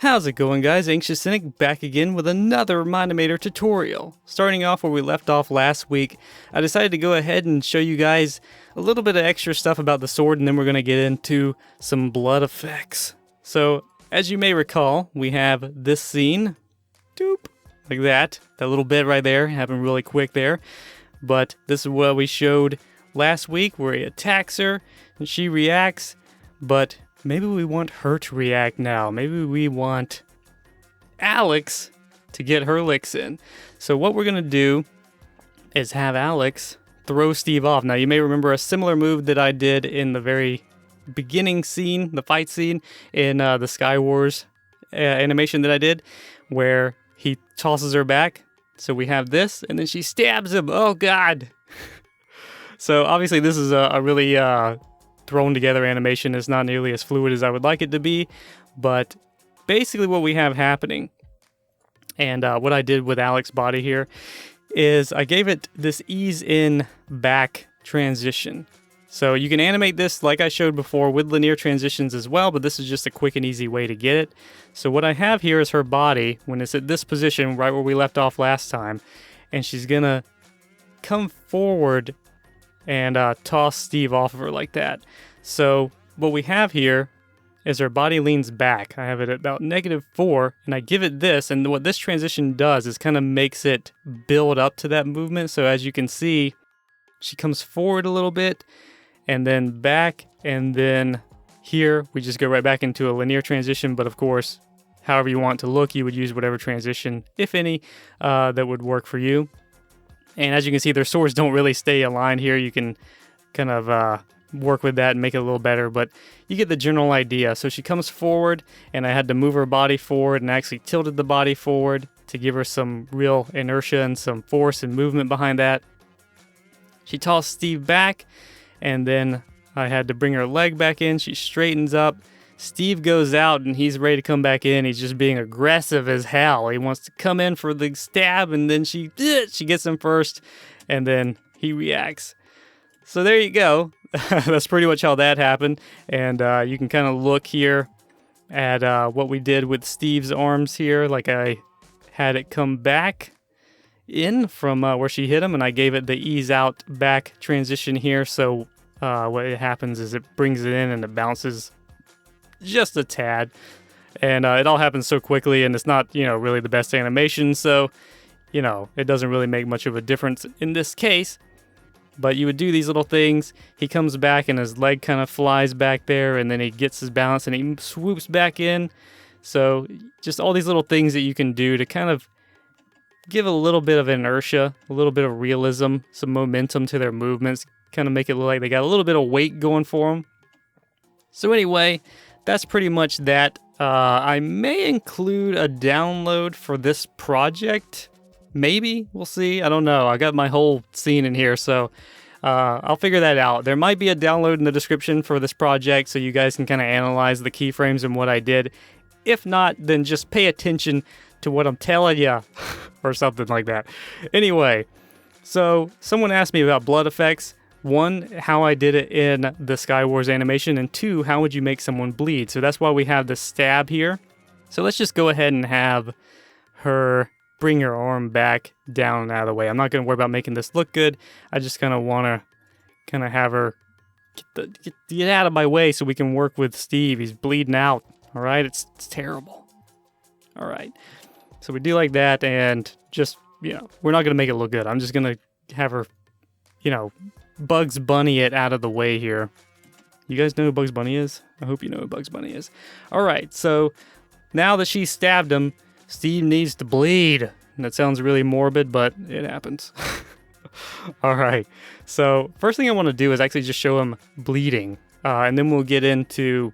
How's it going, guys? Anxious Cynic back again with another Mine-imator tutorial. Starting off where we left off last week, I decided to go ahead and show you guys a little bit of extra stuff about the sword, and then we're going to get into some blood effects. So, as you may recall, we have this scene, doop, like that little bit right there, happened really quick there. But this is what we showed last week, where he attacks her, and she reacts, but maybe we want her to react now. Maybe we want Alex to get her licks in. So what we're going to do is have Alex throw Steve off. Now, you may remember a similar move that I did in the very beginning scene, the fight scene in the Sky Wars animation that I did, where he tosses her back. So we have this, and then she stabs him. Oh, God. So obviously this is a really thrown together animation. Is not nearly as fluid as I would like it to be, but basically what we have happening, and what I did with Alex's body here, is I gave it this ease in back transition. So you can animate this like I showed before with linear transitions as well, but this is just a quick and easy way to get it. So what I have here is her body when it's at this position right where we left off last time, and she's gonna come forward and toss Steve off of her like that. So what we have here is her body leans back. I have it at about -4, and I give it this, and what this transition does is kind of makes it build up to that movement. So as you can see, she comes forward a little bit, and then back, and then here we just go right back into a linear transition. But of course, however you want to look, you would use whatever transition, if any, that would work for you. And as you can see, their swords don't really stay aligned here. You can kind of work with that and make it a little better, but you get the general idea. So she comes forward, and I had to move her body forward, and I actually tilted the body forward to give her some real inertia and some force and movement behind that. She tossed Steve back, and then I had to bring her leg back in. She straightens up. Steve goes out, and he's ready to come back in. He's just being aggressive as hell. He wants to come in for the stab, and then she gets him first, and then he reacts. So there you go. That's pretty much how that happened. And you can kind of look here at what we did with Steve's arms here. Like I had it come back in from where she hit him, and I gave it the ease out back transition here. So what happens is it brings it in, and it bounces just a tad, and it all happens so quickly, and it's not, really the best animation, so, it doesn't really make much of a difference in this case. But you would do these little things. He comes back, and his leg kind of flies back there, and then he gets his balance, and he swoops back in. So just all these little things that you can do to kind of give a little bit of inertia, a little bit of realism, some momentum to their movements, kind of make it look like they got a little bit of weight going for them. So anyway, that's pretty much that. I may include a download for this project. Maybe. We'll see. I don't know. I got my whole scene in here, so I'll figure that out. There might be a download in the description for this project, so you guys can kind of analyze the keyframes and what I did. If not, then just pay attention to what I'm telling you, or something like that. Anyway, so someone asked me about blood effects. 1, how I did it in the Sky Wars animation, and 2, how would you make someone bleed? So that's why we have the stab here. So let's just go ahead and have her bring her arm back down and out of the way. I'm not going to worry about making this look good. I just kind of want to kind of have her get out of my way so we can work with Steve. He's bleeding out. All right, it's terrible. All right, so we do like that, and just, we're not going to make it look good. I'm just going to have her, Bugs Bunny it out of the way here. You guys know who Bugs Bunny is? I hope you know who Bugs Bunny is. Alright, so now that she stabbed him, Steve needs to bleed. And that sounds really morbid, but it happens. Alright, so first thing I want to do is actually just show him bleeding. And then we'll get into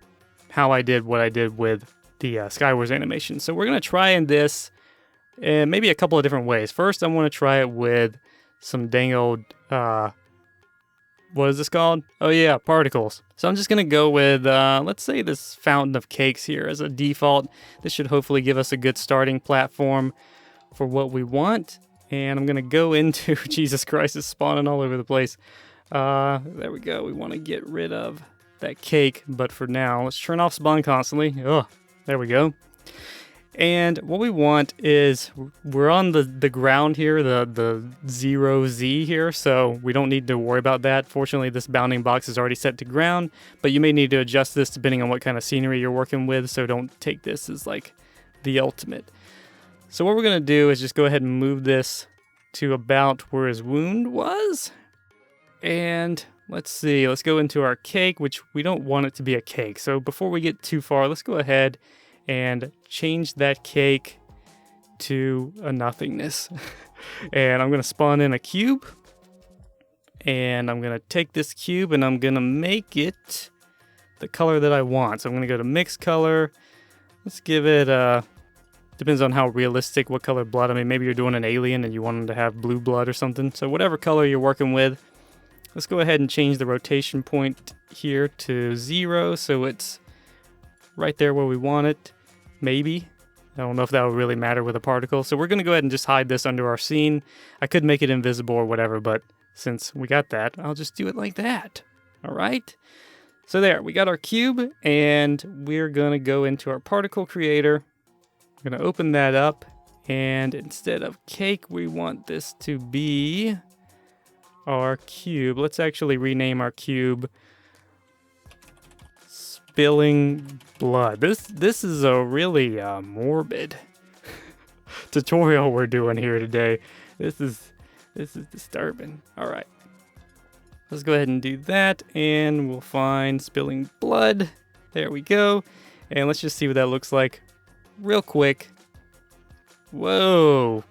how I did what I did with the Sky Wars animation. So we're going to try in this in maybe a couple of different ways. First, I want to try it with some dang old... what is this called? Oh yeah, particles. So I'm just going to go with, let's say this fountain of cakes here as a default. This should hopefully give us a good starting platform for what we want. And I'm going to go into, Jesus Christ, it's spawning all over the place. There we go. We want to get rid of that cake. But for now, let's turn off spawn constantly. Oh, there we go. And what we want is, we're on the ground here, the 0Z here, so we don't need to worry about that. Fortunately, this bounding box is already set to ground, but you may need to adjust this depending on what kind of scenery you're working with, so don't take this as like the ultimate. So what we're going to do is just go ahead and move this to about where his wound was. And let's see, let's go into our cake, which we don't want it to be a cake. So before we get too far, let's go ahead and change that cake to a nothingness. And I'm going to spawn in a cube. And I'm going to take this cube and I'm going to make it the color that I want. So I'm going to go to mix color. Let's give it depends on how realistic, what color blood. I mean, maybe you're doing an alien and you want them to have blue blood or something. So whatever color you're working with. Let's go ahead and change the rotation point here to 0 so it's right there where we want it. Maybe. I don't know if that would really matter with a particle. So we're going to go ahead and just hide this under our scene. I could make it invisible or whatever, but since we got that, I'll just do it like that. All right. So there, we got our cube, and we're going to go into our particle creator. I'm going to open that up, and instead of cake, we want this to be our cube. Let's actually rename our cube Spilling Blood. This is a really morbid tutorial we're doing here today. This is disturbing. All right, let's go ahead and do that, and we'll find Spilling Blood. There we go, and let's just see what that looks like real quick. Whoa.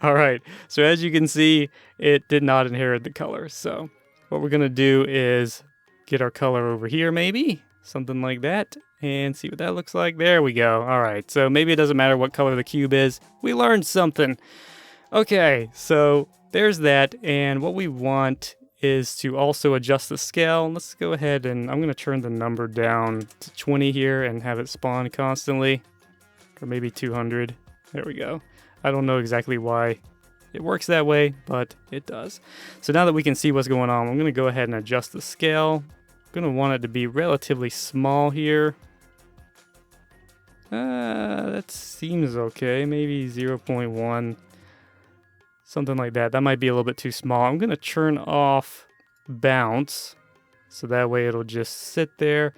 All right, so as you can see, it did not inherit the color. So what we're gonna do is get our color over here, maybe something like that, and see what that looks like. There we go. All right, so maybe it doesn't matter what color the cube is. We learned something. Okay, so there's that, and what we want is to also adjust the scale. Let's go ahead and I'm gonna turn the number down to 20 here and have it spawn constantly, or maybe 200. There we go. I don't know exactly why it works that way, but it does. So now that we can see what's going on, I'm going to go ahead and adjust the scale. I'm going to want it to be relatively small here. That seems okay. Maybe 0.1, something like that. That might be a little bit too small. I'm going to turn off bounce, so that way it'll just sit there.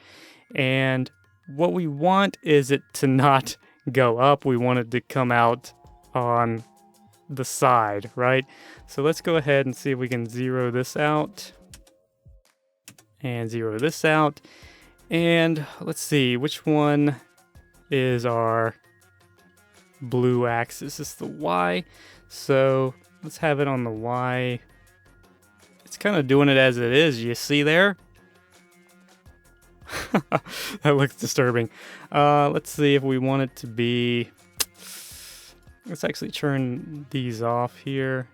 And what we want is it to not go up. We want it to come out on the side, right? So let's go ahead and see if we can zero this out and zero this out. And let's see, which one is our blue axis? It's the Y. So let's have it on the Y. It's kind of doing it as it is. You see there? That looks disturbing. Let's see if we want it to be... Let's actually turn these off here.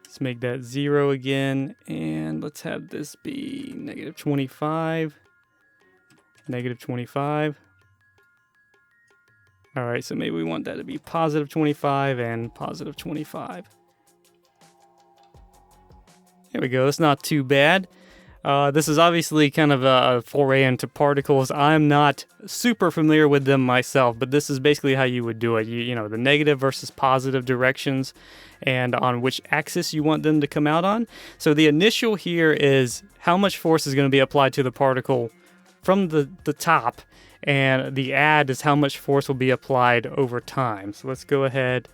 Let's make that 0 again, and let's have this be -25. -25. All right, so maybe we want that to be +25 and +25. There we go. It's not too bad. This is obviously kind of a foray into particles. I'm not super familiar with them myself, but this is basically how you would do it. You know, the negative versus positive directions and on which axis you want them to come out on. So the initial here is how much force is going to be applied to the particle from the top, and the add is how much force will be applied over time. So let's go ahead.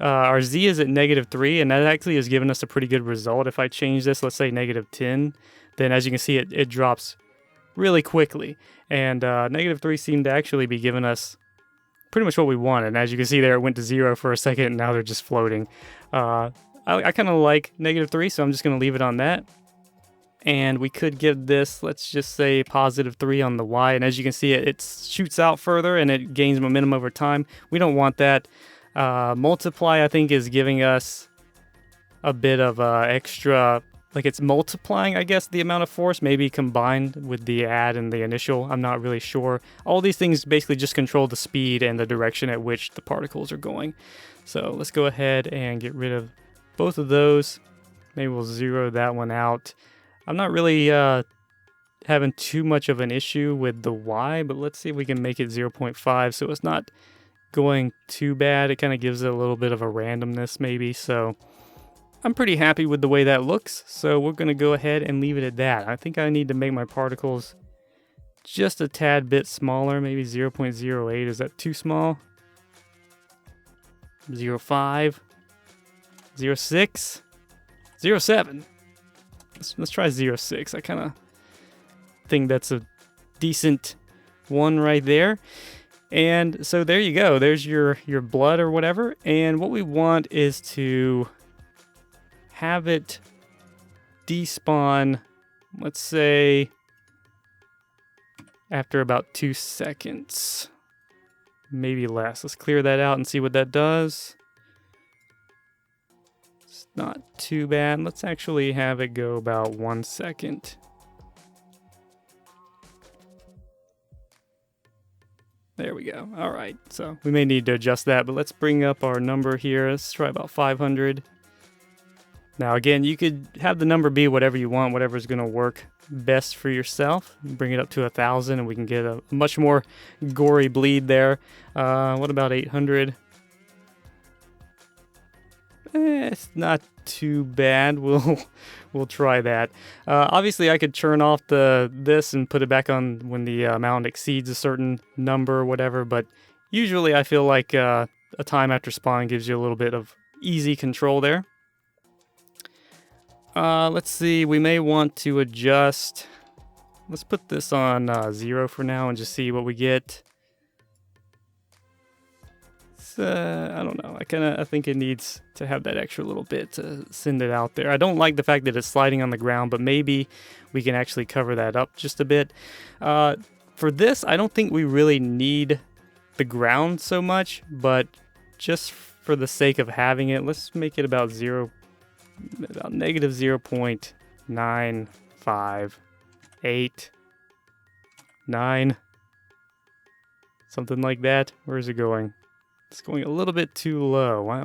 Our Z is at -3, and that actually has given us a pretty good result. If I change this, let's say -10, then as you can see, it drops really quickly. And -3 seemed to actually be giving us pretty much what we wanted. And as you can see there, it went to 0 for a second, and now they're just floating. I kind of like -3, so I'm just going to leave it on that. And we could give this, let's just say +3 on the Y. And as you can see, it shoots out further, and it gains momentum over time. We don't want that. Multiply, I think, is giving us a bit of extra, like it's multiplying, I guess, the amount of force, maybe combined with the add and the initial. I'm not really sure. All these things basically just control the speed and the direction at which the particles are going. So let's go ahead and get rid of both of those. Maybe we'll zero that one out. I'm not really having too much of an issue with the Y, but let's see if we can make it 0.5 so it's not going too bad. It kind of gives it a little bit of a randomness maybe, so I'm pretty happy with the way that looks, so we're going to go ahead and leave it at that. I think I need to make my particles just a tad bit smaller, maybe 0.08. Is that too small? 0.5, 0.6, 0.7. Let's try 0.6. I kind of think that's a decent one right there. And so there you go. There's your blood or whatever. And what we want is to have it despawn, let's say, after about 2 seconds. Maybe less. Let's clear that out and see what that does. It's not too bad. Let's actually have it go about 1 second. There we go. All right. So we may need to adjust that, but let's bring up our number here. Let's try about 500. Now, again, you could have the number be whatever you want, whatever's going to work best for yourself. Bring it up to 1,000 and we can get a much more gory bleed there. What about 800? It's not too bad. We'll try that. Obviously, I could turn off this and put it back on when the amount exceeds a certain number or whatever, but usually I feel like a time after spawn gives you a little bit of easy control there. Let's see, we may want to adjust. Let's put this on 0 for now and just see what we get. I don't know. I think it needs to have that extra little bit to send it out there. I don't like the fact that it's sliding on the ground, but maybe we can actually cover that up just a bit. For this, I don't think we really need the ground so much, but just for the sake of having it, let's make it about negative 0.958, something like that. Where is it going? It's going a little bit too low. Why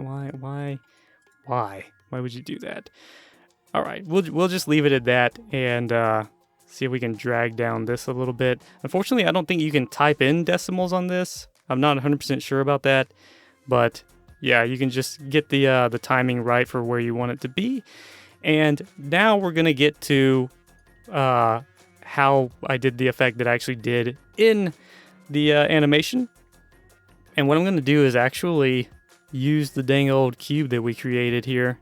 would you do that? All right, we'll just leave it at that and see if we can drag down this a little bit. Unfortunately, I don't think you can type in decimals on this. I'm not 100% sure about that, but yeah, you can just get the timing right for where you want it to be. And now we're gonna get to how I did the effect that I actually did in the animation. And what I'm gonna do is actually use the dang old cube that we created here.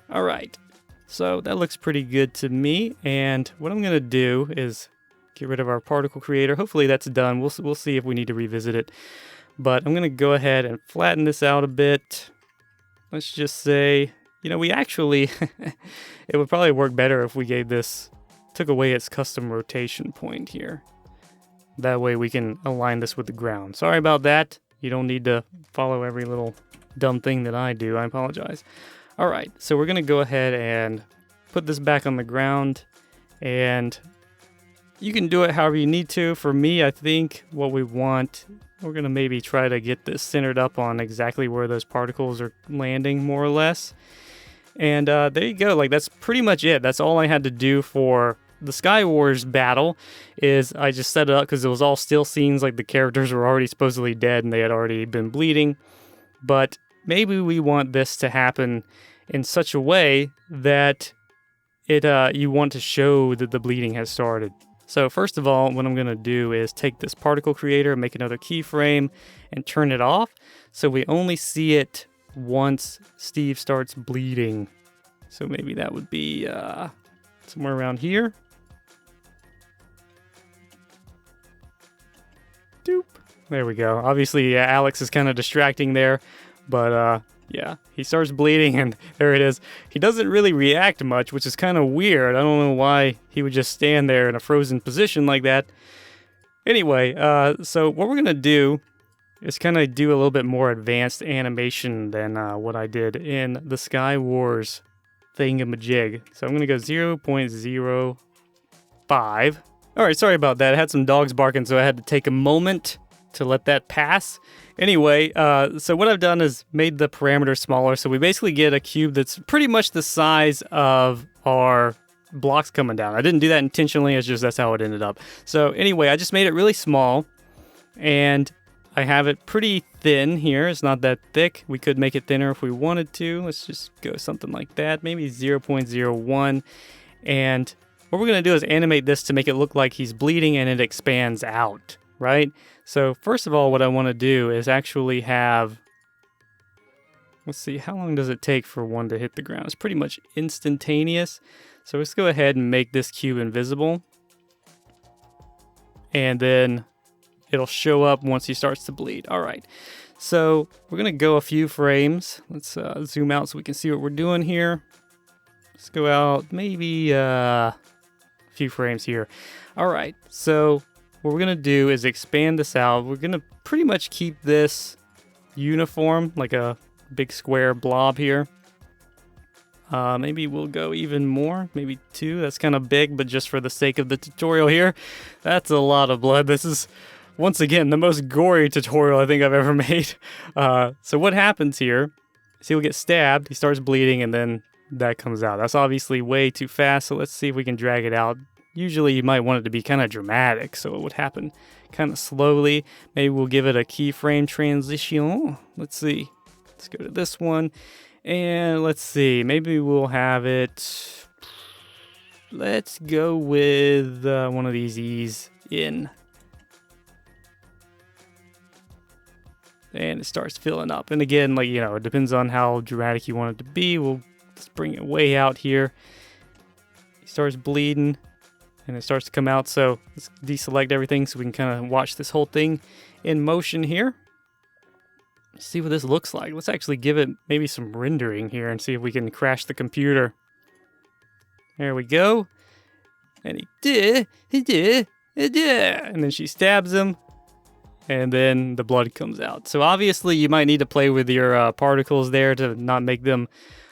All right, so that looks pretty good to me. And what I'm gonna do is get rid of our particle creator. Hopefully that's done. We'll see if we need to revisit it. But I'm going to go ahead and flatten this out a bit. Let's just say, we actually, it would probably work better if we took away its custom rotation point here. That way we can align this with the ground. Sorry about that. You don't need to follow every little dumb thing that I do. I apologize. All right, so we're going to go ahead and put this back on the ground. And you can do it however you need to. For me, I think what we want, we're going to maybe try to get this centered up on exactly where those particles are landing, more or less. And there you go. Like, that's pretty much it. That's all I had to do for the Sky Wars battle, is I just set it up because it was all still scenes, like the characters were already supposedly dead and they had already been bleeding. But maybe we want this to happen in such a way that you want to show that the bleeding has started. So first of all, what I'm going to do is take this particle creator, make another keyframe, and turn it off. So we only see it once Steve starts bleeding. So maybe that would be somewhere around here. Doop. There we go. Obviously, Alex is kind of distracting there, but yeah, he starts bleeding and there it is. He doesn't really react much, which is kind of weird. I don't know why he would just stand there in a frozen position like that. Anyway, so what we're going to do is kind of do a little bit more advanced animation than what I did in the Sky Wars thingamajig. So I'm going to go 0.05. All right, sorry about that. I had some dogs barking, so I had to take a moment to let that pass. Anyway, so what I've done is made the parameter smaller, so we basically get a cube that's pretty much the size of our blocks coming down. I didn't do that intentionally, it's just that's how it ended up. So anyway, I just made it really small, and I have it pretty thin here. It's not that thick. We could make it thinner if we wanted to. Let's just go something like that, maybe 0.01. And what we're going to do is animate this to make it look like he's bleeding and it expands out, right? So first of all, what I want to do is actually have, let's see, how long does it take for one to hit the ground? It's pretty much instantaneous. So let's go ahead and make this cube invisible. And then it'll show up once he starts to bleed. All right, so we're gonna go a few frames. Let's zoom out so we can see what we're doing here. Let's go out maybe a few frames here. All right, so what we're gonna do is expand this out. We're gonna pretty much keep this uniform, like a big square blob here. Maybe we'll go even more, maybe 2. That's kind of big, but just for the sake of the tutorial here, that's a lot of blood. This is, once again, the most gory tutorial I think I've ever made. So what happens here is he'll get stabbed, he starts bleeding, and then that comes out. That's obviously way too fast, so let's see if we can drag it out. Usually you might want it to be kind of dramatic, so it would happen kind of slowly. Maybe we'll give it a keyframe transition. Let's see. Let's go to this one, and let's see. Maybe we'll have it. Let's go with one of these E's in. And it starts filling up. And again, like, you know, it depends on how dramatic you want it to be. We'll just bring it way out here. He starts bleeding, and it starts to come out. So let's deselect everything so we can kind of watch this whole thing in motion here. See what this looks like. Let's actually give it maybe some rendering here and see if we can crash the computer. There we go. And he did. And then she stabs him, and then the blood comes out. So obviously you might need to play with your particles there to not make them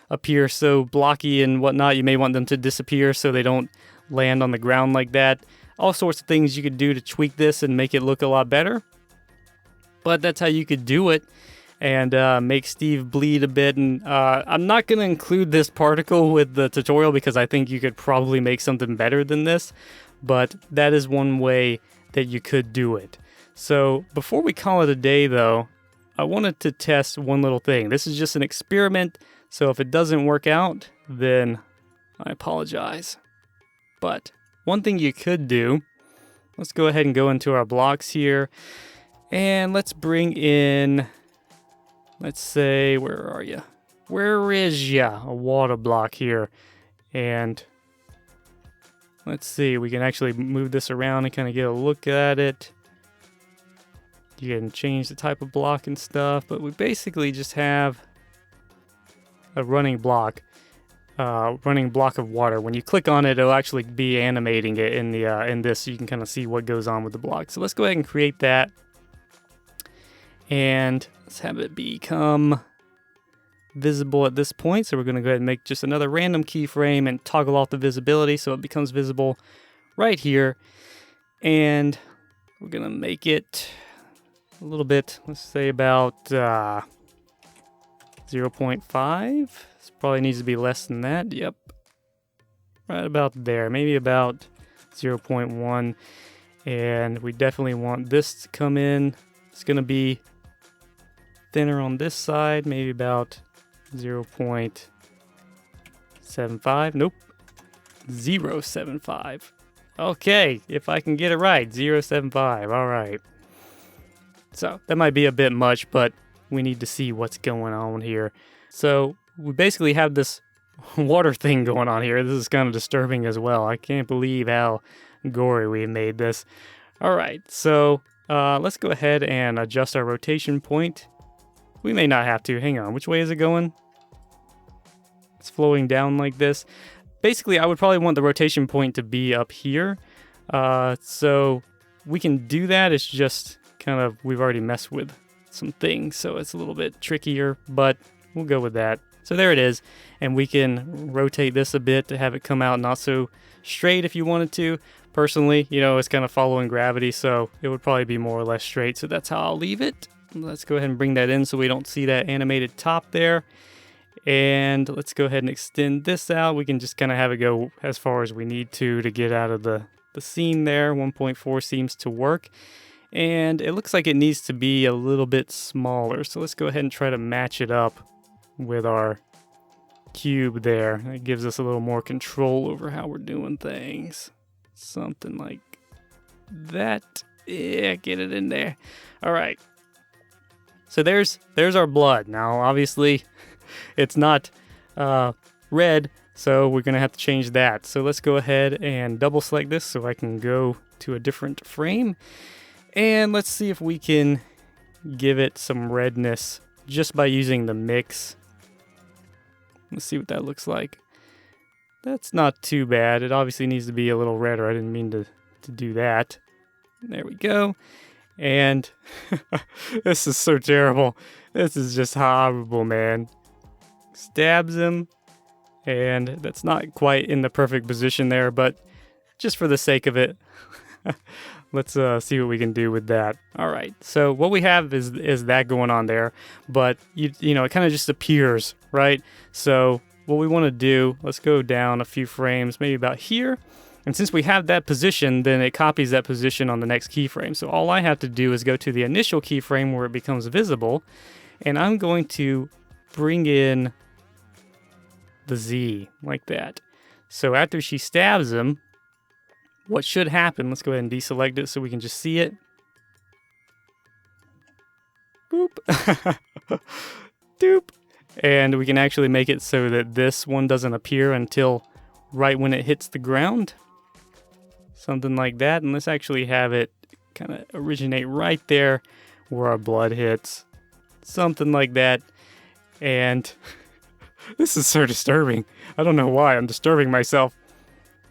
appear so blocky and whatnot. You may want them to disappear so they don't land on the ground like that. All sorts of things you could do to tweak this and make it look a lot better. But that's how you could do it and make Steve bleed a bit. And I'm not going to include this particle with the tutorial because I think you could probably make something better than this. But that is one way that you could do it. So before we call it a day, though, I wanted to test one little thing. This is just an experiment, so if it doesn't work out, then I apologize. But one thing you could do, let's go ahead and go into our blocks here, and let's bring in, let's say, where are you? Where is ya? A water block here. And let's see, we can actually move this around and kind of get a look at it. You can change the type of block and stuff, but we basically just have a running block of water. When you click on it, it'll actually be animating it in the in this, so you can kind of see what goes on with the block. So let's go ahead and create that, and let's have it become visible at this point. So we're going to go ahead and make just another random keyframe and toggle off the visibility so it becomes visible right here, and we're going to make it a little bit, let's say about 0.5. This probably needs to be less than that. Yep. Right about there. Maybe about 0.1. And we definitely want this to come in. It's going to be thinner on this side. Maybe about 0.75. Nope. 0.75. Okay. If I can get it right. 0.75. All right. So that might be a bit much, but we need to see what's going on here. So we basically have this water thing going on here. This is kind of disturbing as well. I can't believe how gory we made this. All right, so let's go ahead and adjust our rotation point. We may not have to. Hang on, which way is it going? It's flowing down like this. Basically, I would probably want the rotation point to be up here. So we can do that. It's just kind of, we've already messed with some things, so it's a little bit trickier, but we'll go with that. So there it is, and we can rotate this a bit to have it come out not so straight if you wanted to. Personally, you know, it's kind of following gravity, so it would probably be more or less straight, so that's how I'll leave it. Let's go ahead and bring that in so we don't see that animated top there. And let's go ahead and extend this out. We can just kind of have it go as far as we need to get out of the scene there. 1.4 seems to work. And it looks like it needs to be a little bit smaller. So let's go ahead and try to match it up with our cube there. It gives us a little more control over how we're doing things. Something like that. Yeah, get it in there. All right. So there's our blood. Now, obviously, it's not red, so we're going to have to change that. So let's go ahead and double select this so I can go to a different frame. And let's see if we can give it some redness just by using the mix. Let's see what that looks like. That's not too bad. It obviously needs to be a little redder. I didn't mean to do that. There we go. And this is so terrible. This is just horrible, man. Stabs him. And that's not quite in the perfect position there, but just for the sake of it, let's see what we can do with that. All right, so what we have is that going on there, but you know, it kind of just appears, right? So what we want to do, let's go down a few frames, maybe about here. And since we have that position, then it copies that position on the next keyframe. So all I have to do is go to the initial keyframe where it becomes visible, and I'm going to bring in the Z like that. So after she stabs him, what should happen, let's go ahead and deselect it so we can just see it. Boop. Doop. And we can actually make it so that this one doesn't appear until right when it hits the ground. Something like that. And let's actually have it kind of originate right there where our blood hits. Something like that. And this is so disturbing. I don't know why I'm disturbing myself.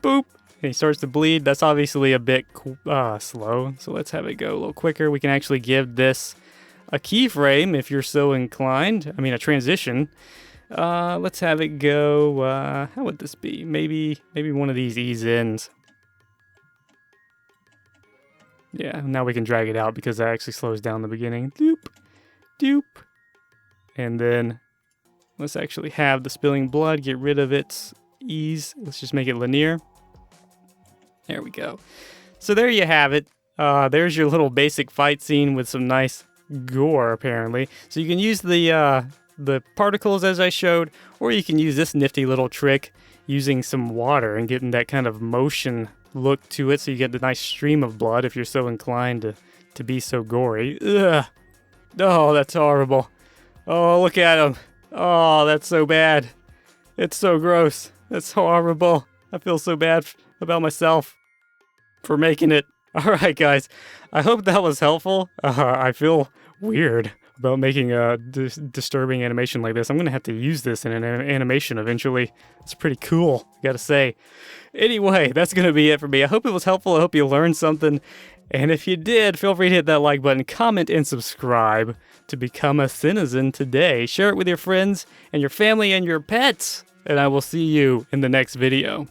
Boop. And he starts to bleed. That's obviously a bit slow. So let's have it go a little quicker. We can actually give this a keyframe if you're so inclined. I mean, a transition. Let's have it go. How would this be? Maybe one of these ease-ins. Yeah, now we can drag it out because that actually slows down the beginning. Doop, doop. And then let's actually have the spilling blood, get rid of its ease. Let's just make it linear. There we go. So there you have it. There's your little basic fight scene with some nice gore, apparently. So you can use the particles as I showed, or you can use this nifty little trick using some water and getting that kind of motion look to it so you get the nice stream of blood if you're so inclined to be so gory. Ugh. Oh, that's horrible. Oh, look at him. Oh, that's so bad. It's so gross. That's horrible. I feel so bad about myself for making it. All right, guys. I hope that was helpful. I feel weird about making a disturbing animation like this. I'm going to have to use this in an animation eventually. It's pretty cool, I gotta say. Anyway, that's going to be it for me. I hope it was helpful. I hope you learned something. And if you did, feel free to hit that like button, comment, and subscribe to become a citizen today. Share it with your friends and your family and your pets. And I will see you in the next video.